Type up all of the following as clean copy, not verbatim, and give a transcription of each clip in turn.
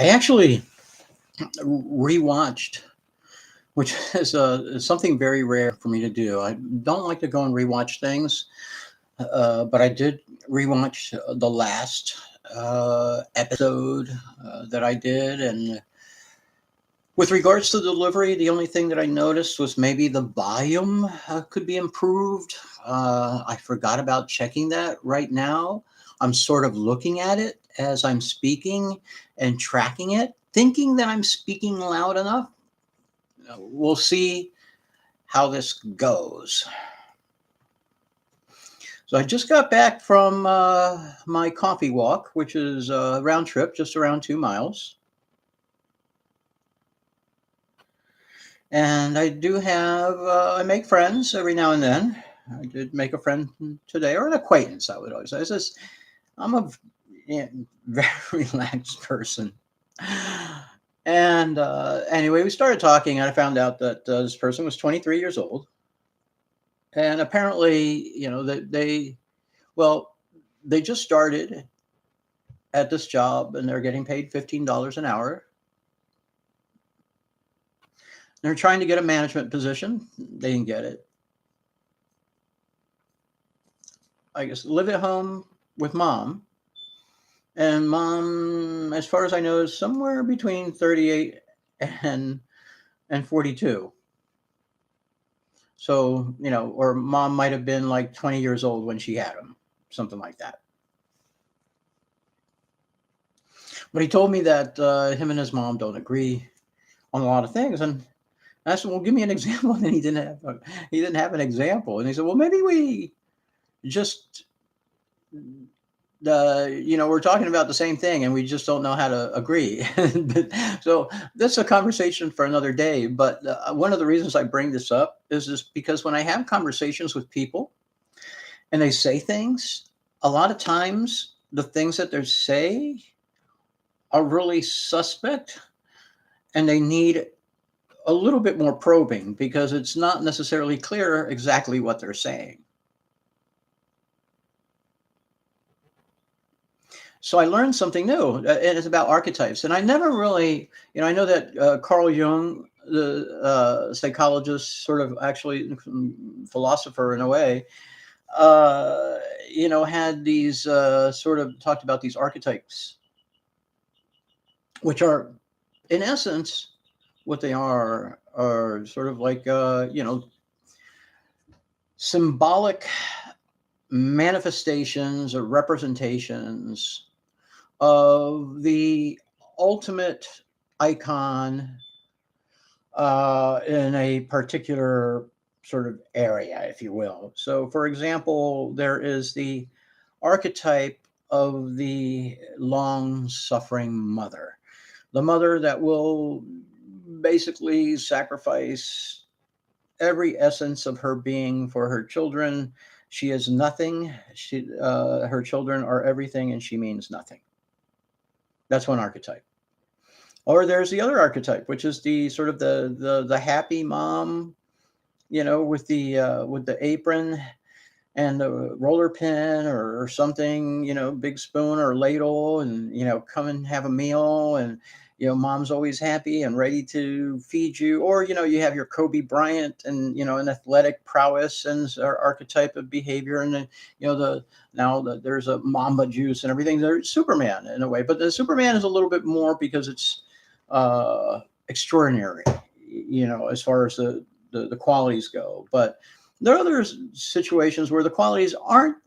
I actually rewatched, which is something very rare for me to do. I don't like to go and rewatch things, but I did rewatch the last episode that I did. And with regards to the delivery, the only thing that I noticed was maybe the volume could be improved. I forgot about checking that right now. I'm sort of looking at it as I'm speaking and tracking it, thinking that I'm speaking loud enough. We'll see how this goes. So I just got back from my coffee walk, which is a round trip, just around 2 miles. And I do have, I make friends every now and then. I did make a friend today, or an acquaintance, I would always say. It's just, I'm a yeah, very relaxed person. And anyway, we started talking, and I found out that this person was 23 years old. And apparently, that well, they just started at this job and they're getting paid $15 an hour. They're trying to get a management position. They didn't get it. I guess live at home with mom. And mom, as far as I know, is somewhere between 38 and 42. So, or mom might have been like 20 years old when she had him, something like that. But he told me that him and his mom don't agree on a lot of things. And I said, "Well, give me an example." And he didn't have an example. And he said, "Well, maybe we just we're talking about the same thing and we just don't know how to agree." So that's a conversation for another day. But one of the reasons I bring this up is just because when I have conversations with people and they say things, a lot of times the things that they say are really suspect, and they need a little bit more probing because it's not necessarily clear exactly what they're saying. So I learned something new, and it's about archetypes. And I never really, I know that Carl Jung, the psychologist, sort of actually philosopher in a way, had these sort of talked about these archetypes, which are, in essence, what they are sort of like, symbolic manifestations or representations of the ultimate icon in a particular sort of area, if you will. So, for example, there is the archetype of the long suffering mother, the mother that will basically sacrifice every essence of her being for her children. She is nothing. Her children are everything, and she means nothing. That's one archetype. Or there's the other archetype, which is the sort of the happy mom, with the apron and the roller pin or something, big spoon or ladle, and come and have a meal, and mom's always happy and ready to feed you. Or you have your Kobe Bryant and an athletic prowess and archetype of behavior, and then there's a Mamba juice and everything. There's Superman in a way, but the Superman is a little bit more because it's extraordinary, as far as the qualities go. But there are other situations where the qualities aren't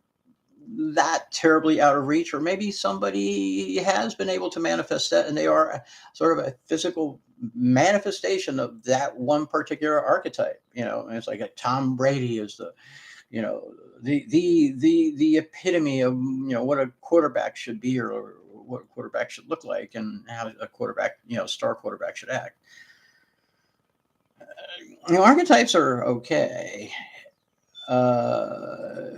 that terribly out of reach, or maybe somebody has been able to manifest that, and they are sort of a physical manifestation of that one particular archetype. And it's like a Tom Brady is you know, the epitome of what a quarterback should be, or what a quarterback should look like, and how a quarterback, star quarterback should act. Archetypes are okay.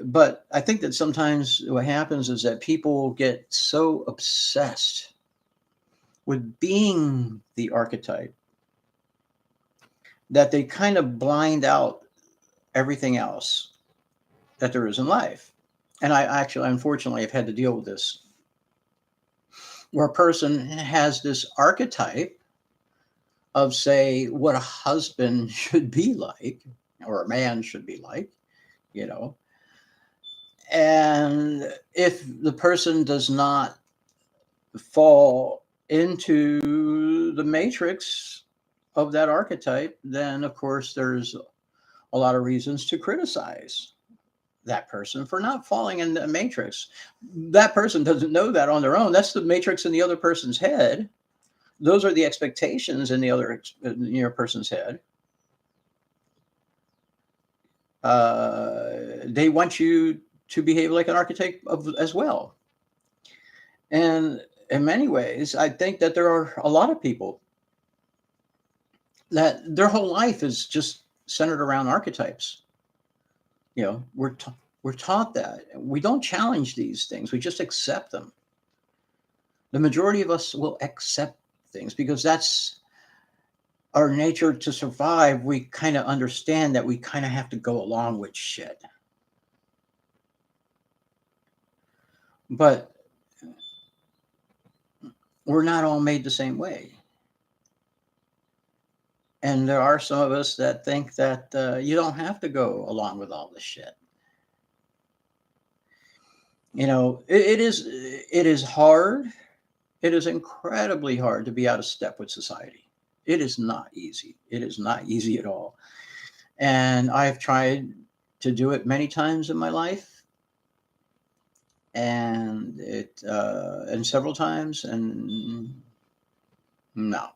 But I think that sometimes what happens is that people get so obsessed with being the archetype that they kind of blind out everything else that there is in life. And I actually, unfortunately, have had to deal with this where a person has this archetype of, say, what a husband should be like, or a man should be like, you know. And if the person does not fall into the matrix of that archetype, then of course there's a lot of reasons to criticize that person for not falling in the matrix. That person doesn't know that on their own. That's the matrix in the other person's head. Those are the expectations in the other person's head. They want you to behave like an archetype as well. And in many ways, I think that there are a lot of people that their whole life is just centered around archetypes. We're taught that we don't challenge these things; we just accept them. The majority of us will accept things because that's our nature to survive. We kind of understand that we kind of have to go along with shit. But we're not all made the same way. And there are some of us that think that you don't have to go along with all this shit. It is hard. It is incredibly hard to be out of step with society. It is not easy. It is not easy at all. And I've tried to do it many times in my life, and several times, and no,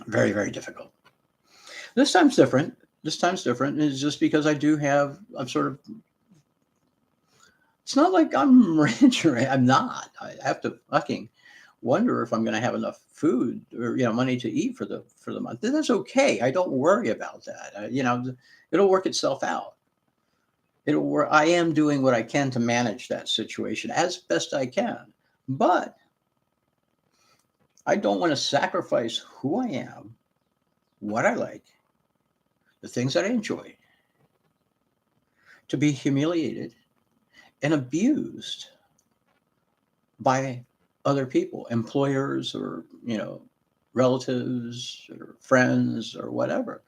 very, very difficult. This time's different. This time's different. It's just because I'm sort of, it's not like I'm rich or I'm not. I have to fucking wonder if I'm going to have enough food or money to eat for the month. That's okay. I don't worry about that. It'll work itself out. It'll work. I am doing what I can to manage that situation as best I can, but I don't want to sacrifice who I am, what I like, the things that I enjoy, to be humiliated and abused by other people, employers, or relatives or friends or whatever.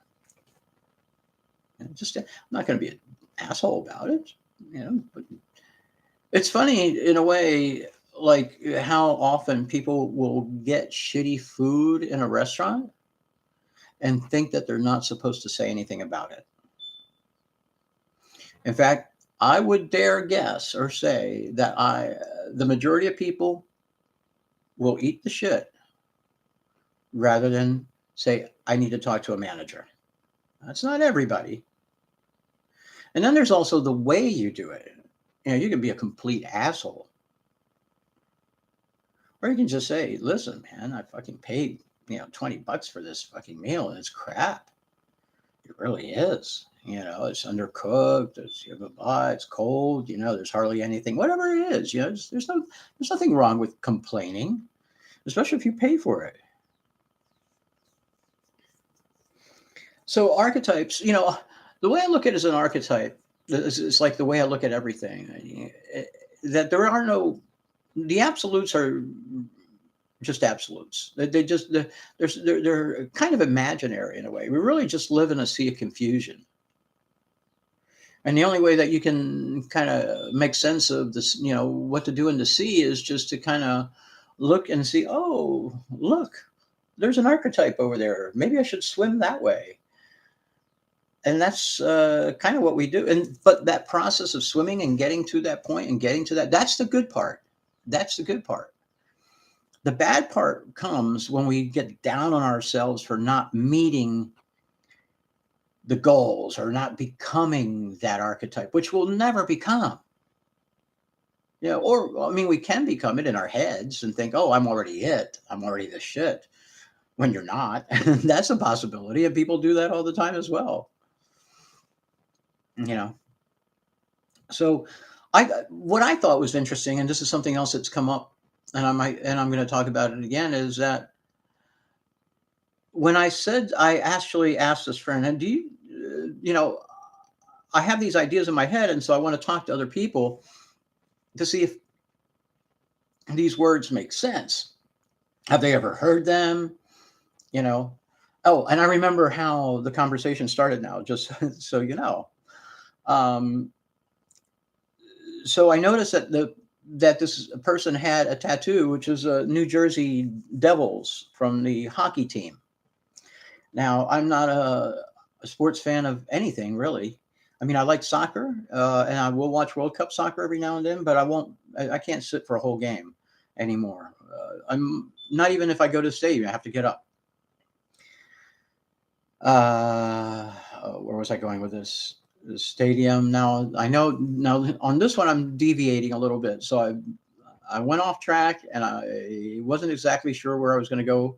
And I'm not going to be an asshole about it. But it's funny in a way, like how often people will get shitty food in a restaurant and think that they're not supposed to say anything about it. In fact, I would dare guess or say that the majority of people will eat the shit rather than say, I need to talk to a manager. That's not everybody. And then there's also the way you do it. You can be a complete asshole. Or you can just say, listen, man, I fucking paid, $20 for this fucking meal and it's crap. It really is. It's undercooked. It's cold. There's hardly anything. Whatever it is, there's nothing wrong with complaining, especially if you pay for it. So archetypes, the way I look at it as an archetype is like the way I look at everything. That there are the absolutes are just absolutes. They're kind of imaginary in a way. We really just live in a sea of confusion. And the only way that you can kind of make sense of this, what to do in the sea, is just to kind of look and see, oh, look, there's an archetype over there. Maybe I should swim that way. And that's kind of what we do. But that process of swimming and getting to that point and getting to that's the good part. That's the good part. The bad part comes when we get down on ourselves for not meeting the goals or not becoming that archetype, which we'll never become. We can become it in our heads and think, oh, I'm already it. I'm already the shit, when you're not. That's a possibility. And people do that all the time as well. So what I thought was interesting, and this is something else that's come up, and I'm going to talk about it again, is that when I actually asked this friend, and do you, I have these ideas in my head, and so I want to talk to other people to see these words make sense. Have they ever heard them? You know? Oh, and I remember how the conversation started now, just so you know. Um, so I noticed that this person had a tattoo, which is a New Jersey Devils from the hockey team. Now, I'm not a sports fan of anything really. I mean, I like soccer, and I will watch World Cup soccer every now and then, but I won't. I can't sit for a whole game anymore. I'm not even if I go to the stadium, I have to get up. Where was I going with this? The stadium. Now I know. Now on this one, I'm deviating a little bit, so I went off track, and I wasn't exactly sure where I was going to go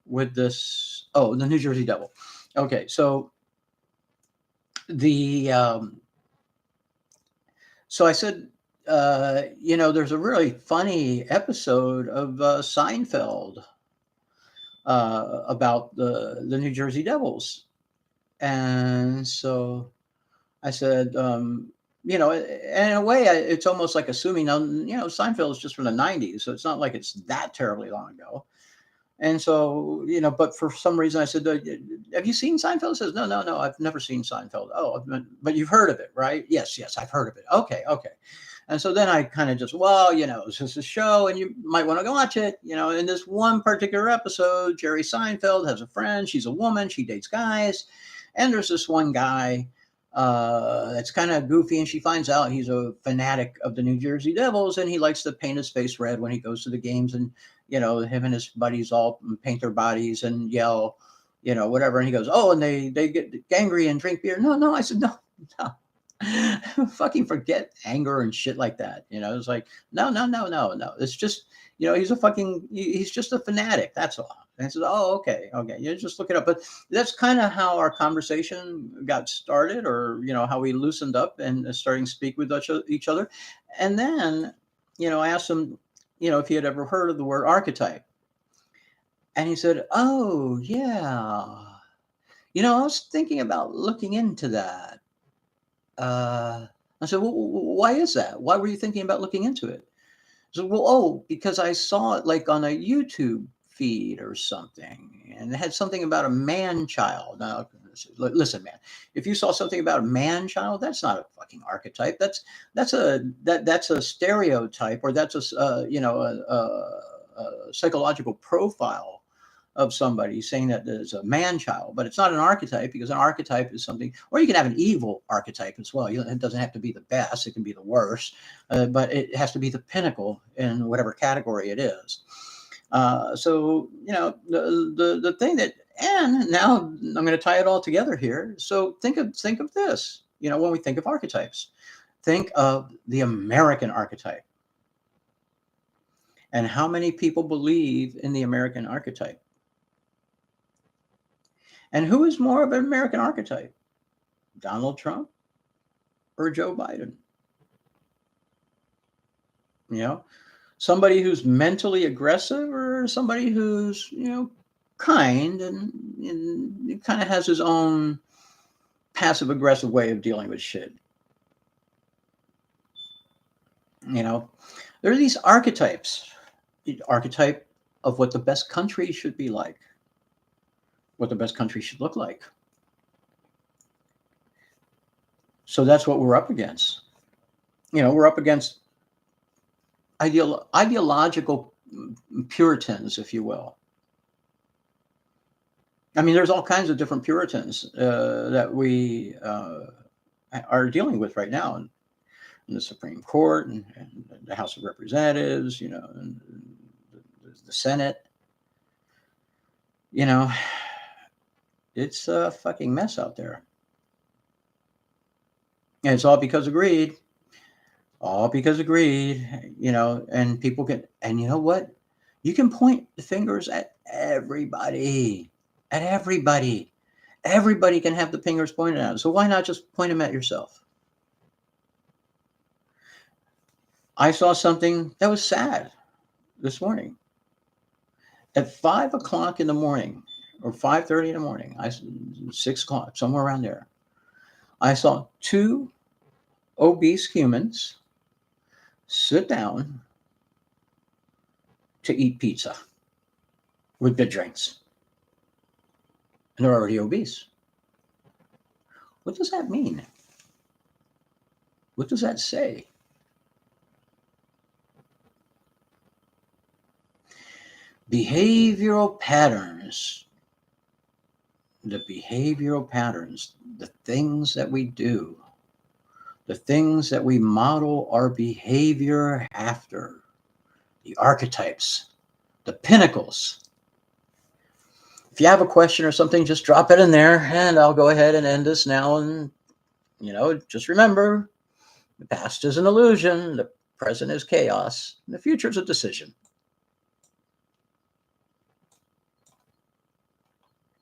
with this. Oh, the New Jersey Devil. Okay, so the so I said, there's a really funny episode of Seinfeld about the New Jersey Devils, and so I said, in a way, it's almost like assuming, Seinfeld is just from the '90s, so it's not like it's that terribly long ago. And so, but for some reason I said, have you seen Seinfeld? He says, no, no, no, I've never seen Seinfeld. Oh, but you've heard of it, right? Yes, yes, I've heard of it. Okay, okay. And so then I kind of just, well, it's just a show and you might want to go watch it. In this one particular episode, Jerry Seinfeld has a friend. She's a woman. She dates guys. And there's this one guy that's kind of goofy. And she finds out he's a fanatic of the New Jersey Devils. And he likes to paint his face red when he goes to the games. And, him and his buddies all paint their bodies and yell, whatever. And he goes, oh, and they get angry and drink beer. No, no. I said, no, no. Fucking forget anger and shit like that. It's like, no, no, no, no, no. It's just, he's just a fanatic. That's all. And I said, oh, okay, okay. You just look it up. But that's kind of how our conversation got started, or, how we loosened up and starting to speak with each other. And then, I asked him, if he had ever heard of the word archetype. And he said, oh, yeah. I was thinking about looking into that. I said, well, why is that? Why were you thinking about looking into it? So, well, oh, because I saw it like on a YouTube feed or something, and it had something about a man child. Now, listen, man, if you saw something about a man child, that's not a fucking archetype. That's a stereotype, or that's a psychological profile of somebody saying that there's a man child, but it's not an archetype, because an archetype is something, or you can have an evil archetype as well. It doesn't have to be the best, it can be the worst, but it has to be the pinnacle in whatever category it is. So, the thing that, and now I'm going to tie it all together here. So think of this, when we think of archetypes, think of the American archetype. And how many people believe in the American archetype? And who is more of an American archetype? Donald Trump or Joe Biden? Somebody who's mentally aggressive, or somebody who's, kind and kind of has his own passive aggressive way of dealing with shit. There are these archetypes, the archetype of what the best country should be like, what the best country should look like. So that's what we're up against. We're up against ideological Puritans, if you will. I mean, there's all kinds of different Puritans that we are dealing with right now in the Supreme Court and the House of Representatives, and the Senate. It's a fucking mess out there. And it's all because of greed. All because of greed, and people can, and you know what? You can point the fingers at everybody. At everybody. Everybody can have the fingers pointed at them. So why not just point them at yourself? I saw something that was sad this morning. At 5 o'clock in the morning, or 5:30 in the morning, 6 o'clock, somewhere around there, I saw two obese humans sit down to eat pizza with good drinks, and they're already obese. What does that mean? What does that say? Behavioral patterns, the things that we do, the things that we model our behavior after, the archetypes, the pinnacles. If you have a question or something, just drop it in there and I'll go ahead and end this now. And, just remember, the past is an illusion, the present is chaos, and the future is a decision.